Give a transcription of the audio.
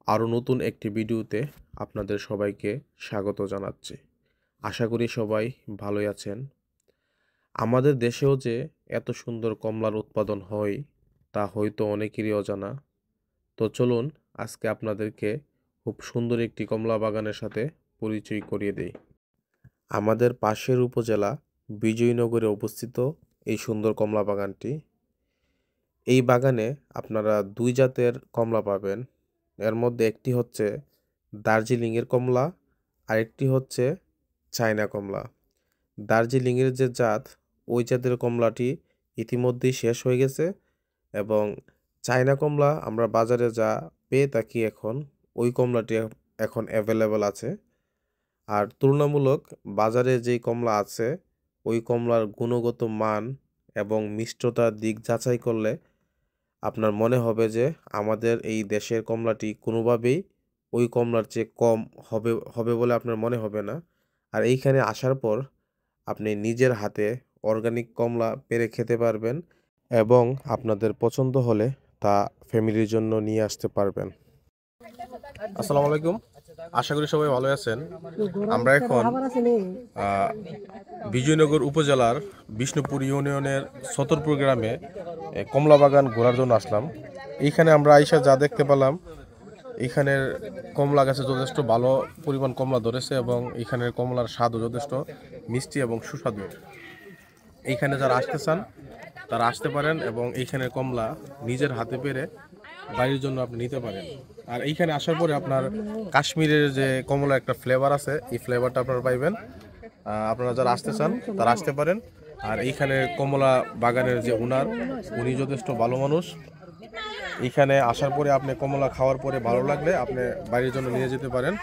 আরও নতুন একটি ভিডিওতে আপনাদের সবাইকে স্বাগত জানাচ্ছি। আশা করি সবাই ভালোই আছেন। আমাদের দেশেও যে এত সুন্দর কমলার উৎপাদন হয় তা হয়তো অনেকেরই অজানা। তো চলুন আজকে আপনাদেরকে খুব সুন্দর একটি কমলা বাগানের সাথে পরিচয় করিয়ে দেই। আমাদের পাশের উপজেলা বিজয়নগরে অবস্থিত এই সুন্দর কমলা বাগানটি। এই বাগানে আপনারা ২ জাতের কমলা পাবেন। এর মধ্যে একটি হচ্ছে দার্জিলিংয়ের কমলা, আরেকটি হচ্ছে চায়না কমলা। দার্জিলিংয়ের যে জাত, ওই জাতের কমলাটি ইতিমধ্যেই শেষ হয়ে গেছে এবং চায়না কমলা আমরা বাজারে যা পেয়ে থাকি এখন, ওই কমলাটি এখন অ্যাভেলেবল আছে। আর তুলনামূলক বাজারে যেই কমলা আছে, ওই কমলার গুণগত মান এবং মিষ্টতার দিক যাচাই করলে আপনার মনে হবে যে আমাদের এই দেশের কমলাটি কোনোভাবেই ওই কমলার চেয়ে কম হবে বলে আপনার মনে হবে না। আর এইখানে আসার পর আপনি নিজের হাতে অর্গানিক কমলা পেড়ে খেতে পারবেন এবং আপনাদের পছন্দ হলে তা ফ্যামিলির জন্য নিয়ে আসতে পারবেন। আসসালামু আলাইকুম, আশা করি সবাই ভালো আছেন। আমরা এখন বিজয়নগর উপজেলার বিষ্ণুপুর ইউনিয়নের ছতরপুর গ্রামে কমলা বাগান ঘোরার জন্য আসলাম। এইখানে আমরা আইসা যা দেখতে পেলাম, এইখানের কমলা গাছে যথেষ্ট ভালো পরিমাণ কমলা ধরেছে এবং এইখানের কমলার স্বাদও যথেষ্ট মিষ্টি এবং সুস্বাদু। এইখানে যারা আসতে চান তারা আসতে পারেন এবং এইখানের কমলা নিজের হাতে পেরে বাড়ির জন্য আপনি নিতে পারেন। আর এইখানে আসার পরে আপনার কাশ্মীরের যে কমলা একটা ফ্লেভার আছে, এই ফ্লেভারটা আপনারা পাইবেন। আপনারা যারা আসতে চান তারা আসতে পারেন। আর এইখানে কমলা বাগানের যে ওনার, উনি যথেষ্ট ভালো মানুষ। এইখানে আসার পরে আপনি কমলা খাওয়ার পরে ভালো লাগলে আপনি বাড়ির জন্য নিয়ে যেতে পারেন।